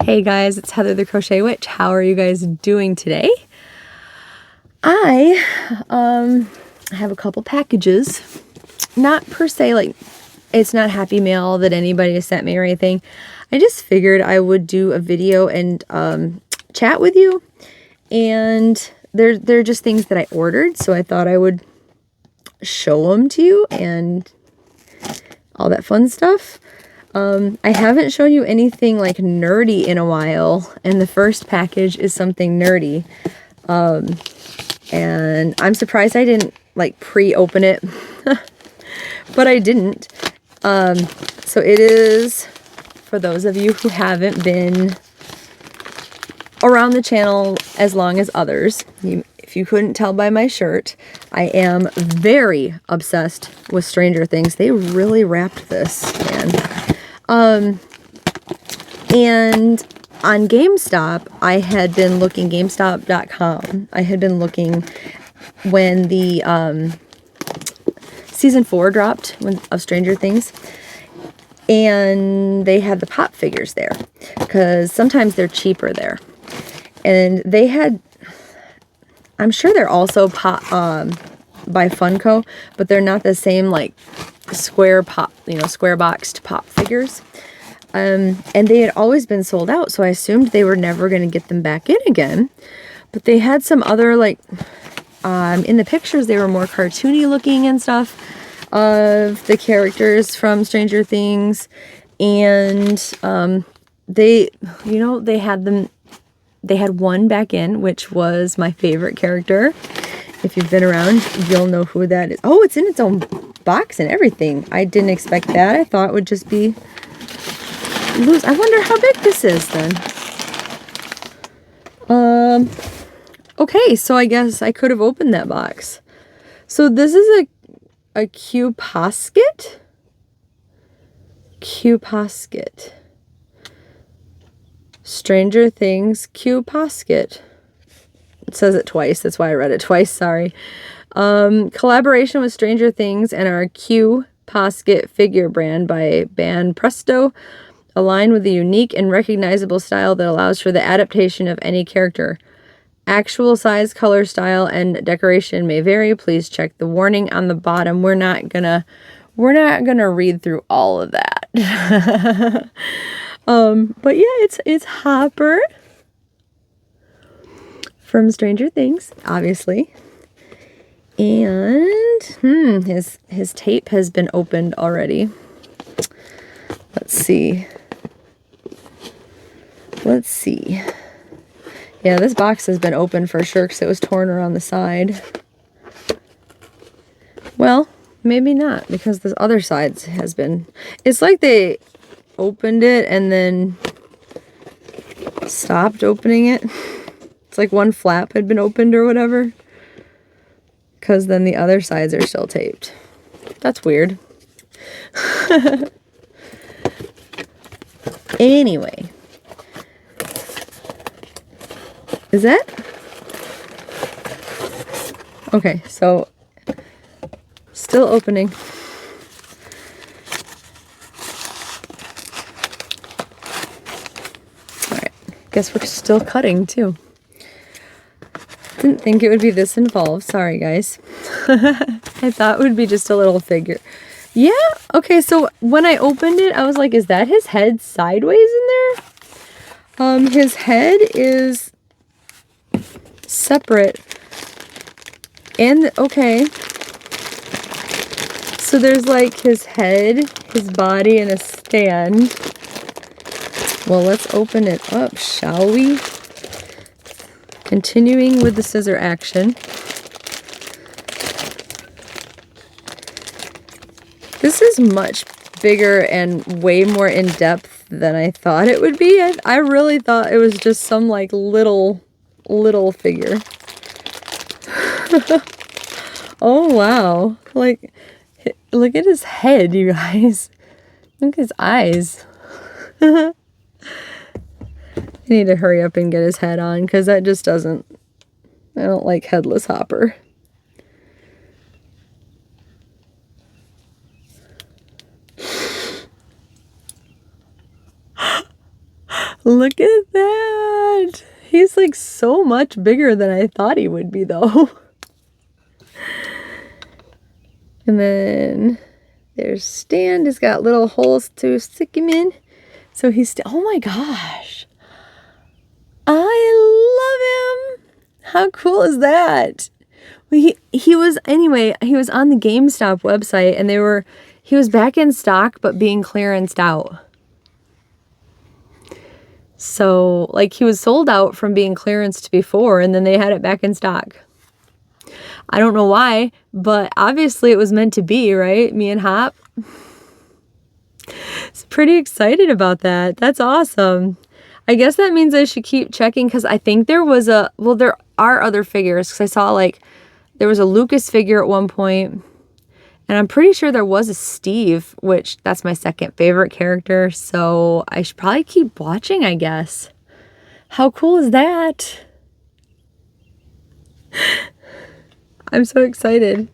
Hey guys, it's Heather the Crochet Witch. How are you guys doing today? I have a couple packages. Not per se, like, it's not Happy Mail that anybody has sent me or anything. I just figured I would do a video and chat with you. And they're just things that I ordered, so I thought I would show them to you and all that fun stuff. I haven't shown you anything like nerdy in a while, and the first package is something nerdy. And I'm surprised I didn't like pre-open it, but I didn't. So it is, for those of you who haven't been around the channel as long as others, if you couldn't tell by my shirt, I am very obsessed with Stranger Things. They really wrapped this, man. And on GameStop, I had been looking, GameStop.com, I had been looking when the season 4 dropped of Stranger Things, and they had the pop figures there, because sometimes they're cheaper there. And they had, I'm sure they're also pop, by Funko, but they're not the same like square pop, square boxed pop figures. And they had always been sold out, so I assumed they were never going to get them back in again. But they had some other, like, in the pictures, they were more cartoony looking and stuff of the characters from Stranger Things. And they had them, they had one back in, which was my favorite character. If you've been around, you'll know who that is. Oh, it's in its own box and everything. I didn't expect that. I thought it would just be loose. I wonder how big this is then. Okay, so I guess I could have opened that box. So this is a Q-Posket? Q-Posket. Stranger Things Q-Posket. It says it twice. That's why I read it twice. Sorry. Collaboration with Stranger Things and our Q-Posket figure brand by Ban Presto, aligned with a unique and recognizable style that allows for the adaptation of any character. Actual size, color, style, and decoration may vary. Please check the warning on the bottom. We're not gonna read through all of that. But yeah, it's Hopper from Stranger Things, obviously. And his tape has been opened already. Let's see. Yeah, this box has been opened for sure because it was torn around the side. Well, maybe not, because this other side has been... It's like they opened it and then stopped opening it. It's like one flap had been opened or whatever, because then the other sides are still taped. That's weird. Anyway. Is that? Okay, so still opening. Alright, guess we're still cutting too. Didn't think it would be this involved. Sorry, guys. I thought it would be just a little figure. Yeah, okay, so when I opened it, I was like, is that his head sideways in there? His head is separate. And, okay. So there's like his head, his body, and a stand. Well, let's open it up, shall we? Continuing with the scissor action. This is much bigger and way more in depth than I thought it would be. I really thought it was just some like little figure. Oh wow. Like, look at his head, you guys. Look at his eyes. I need to hurry up and get his head on, because that just doesn't... I don't like headless Hopper. Look at that. He's like so much bigger than I thought he would be though. And then there's stand. It's got little holes to stick him in. So he's, oh my gosh. I love him. How cool is that? Well, he was, anyway, he was on the GameStop website and he was back in stock, but being clearanced out. So, like, he was sold out from being clearanced before, and then they had it back in stock. I don't know why, but obviously it was meant to be, right? Me and Hop. It's pretty excited about that. That's awesome. I guess that means I should keep checking because I think there was well, there are other figures because I saw like there was a Lucas figure at one point, and I'm pretty sure there was a Steve, which that's my second favorite character. So I should probably keep watching, I guess. How cool is that? I'm so excited.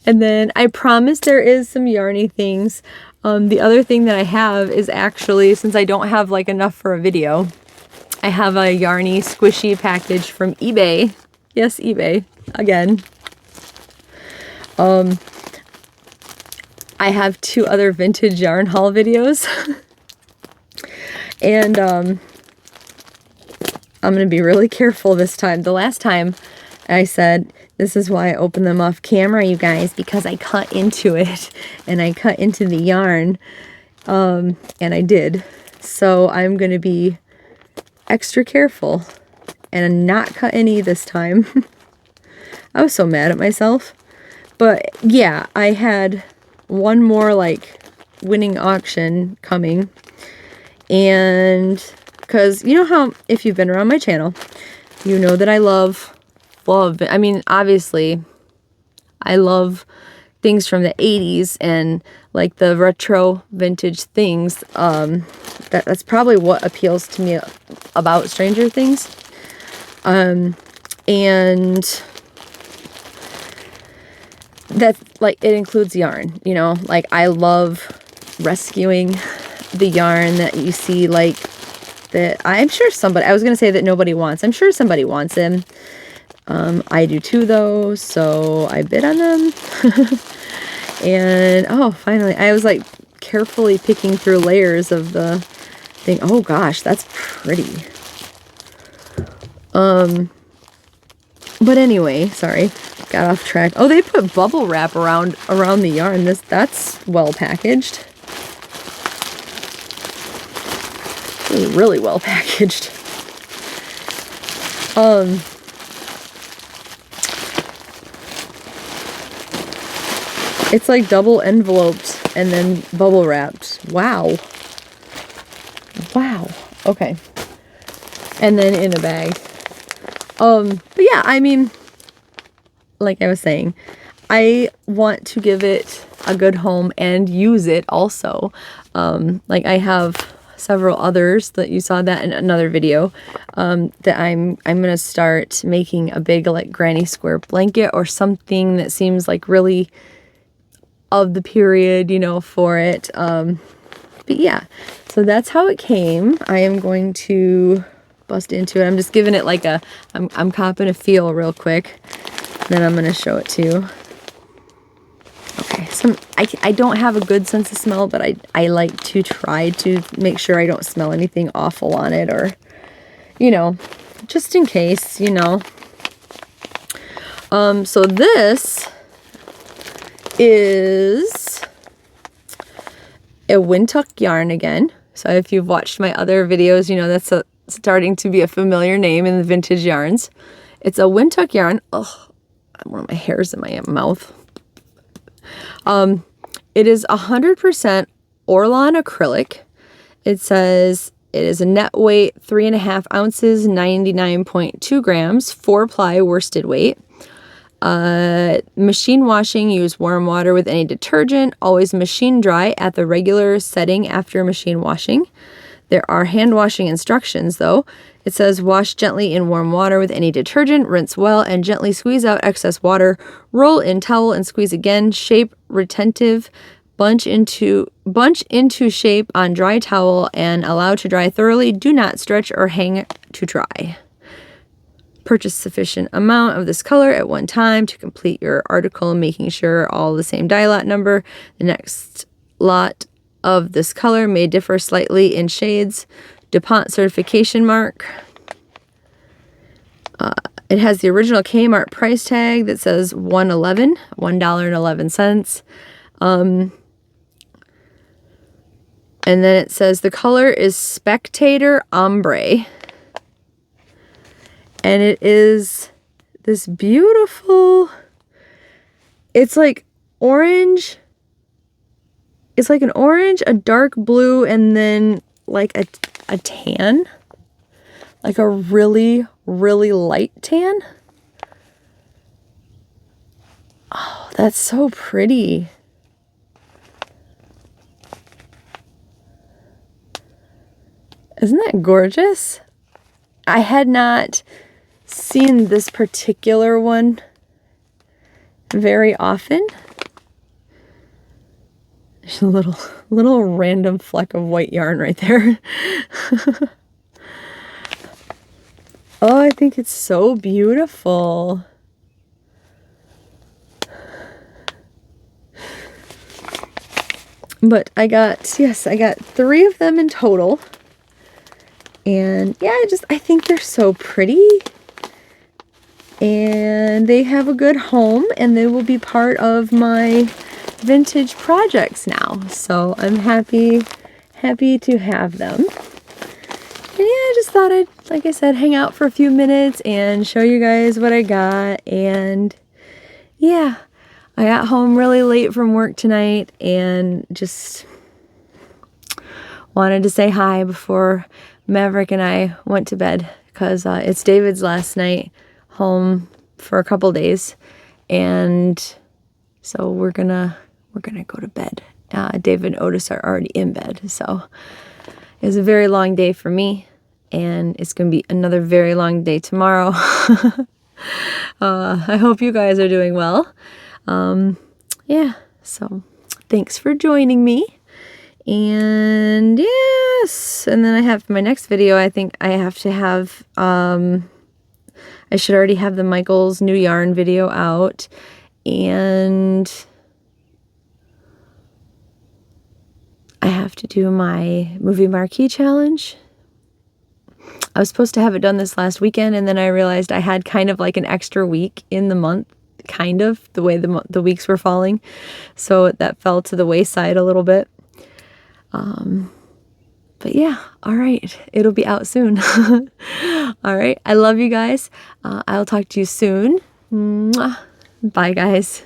And then I promise there is some yarny things. The other thing that I have is actually, since I don't have like enough for a video, I have a yarny squishy package from eBay. Yes, eBay again. I have 2 other vintage yarn haul videos. And I'm going to be really careful this time. The last time I said, this is why I opened them off camera, you guys, because I cut into it and I cut into the yarn. And I did. So I'm going to be extra careful and not cut any this time. I was so mad at myself. But yeah, I had one more like winning auction coming. And because you know how, if you've been around my channel, you know that I love, I mean, obviously, I love things from the 80s and like the retro vintage things. That's probably what appeals to me about Stranger Things. And that's like, it includes yarn, you know, like I love rescuing the yarn that you see, like that I'm sure somebody, I was going to say that nobody wants. I'm sure somebody wants them. I do too though, so I bid on them. And oh, finally, I was like carefully picking through layers of the thing. Oh gosh, that's pretty. But anyway, sorry, got off track. Oh, they put bubble wrap around the yarn. That's well packaged. This is really well packaged. It's like double enveloped and then bubble wrapped. Wow. Wow. Okay. And then in a bag. But yeah, I mean, like I was saying, I want to give it a good home and use it also. Like I have several others that you saw that in another video, that I'm gonna start making a big like granny square blanket or something that seems like really of the period, you know, for it. But yeah, so that's how it came. I am going to bust into it. I'm just giving it like I'm copping a feel real quick. Then I'm going to show it to you. Okay, I don't have a good sense of smell, but I like to try to make sure I don't smell anything awful on it, or, you know, just in case, you know. So this is a Windtuck yarn again. So if you've watched my other videos, you know that's starting to be a familiar name in the vintage yarns. It's a Windtuck yarn. Oh, one of my hairs in my mouth. It is 100% Orlon acrylic. It says it is a net weight 3.5 ounces, 99.2 grams, 4-ply worsted weight. Machine washing, use warm water with any detergent, always machine dry at the regular setting after machine washing. There are hand washing instructions though. It says wash gently in warm water with any detergent, rinse well, and gently squeeze out excess water. Roll in towel and squeeze again. Shape retentive Bunch into shape on dry towel and allow to dry thoroughly. Do not stretch or hang to dry. Purchase sufficient amount of this color at one time to complete your article, making sure all the same dye lot number. The next lot of this color may differ slightly in shades. DuPont certification mark. It has the original Kmart price tag that says $1.11. And then it says the color is Spectator Ombre. And it is this beautiful, it's like orange. It's like an orange, a dark blue, and then like a tan. Like a really, really light tan. Oh, that's so pretty. Isn't that gorgeous? I had not seen this particular one very often. There's a little random fleck of white yarn right there. Oh, I think it's so beautiful. But I got 3 of them in total. And yeah, I think they're so pretty. And they have a good home, and they will be part of my vintage projects now. So I'm happy to have them. And yeah, I just thought I'd, like I said, hang out for a few minutes and show you guys what I got. And yeah, I got home really late from work tonight and just wanted to say hi before Maverick and I went to bed, because it's David's last night home for a couple days, and so we're gonna go to bed. David and Otis are already in bed, so it was a very long day for me, and it's gonna be another very long day tomorrow. I hope you guys are doing well. Yeah, so thanks for joining me. And yes, and then I have my next video. I think I have to have, I should already have the Michael's new yarn video out, and I have to do my movie marquee challenge. I was supposed to have it done this last weekend, and then I realized I had kind of like an extra week in the month, kind of the way the weeks were falling, so that fell to the wayside a little bit. But yeah, all right. It'll be out soon. All right. I love you guys. I'll talk to you soon. Mwah. Bye, guys.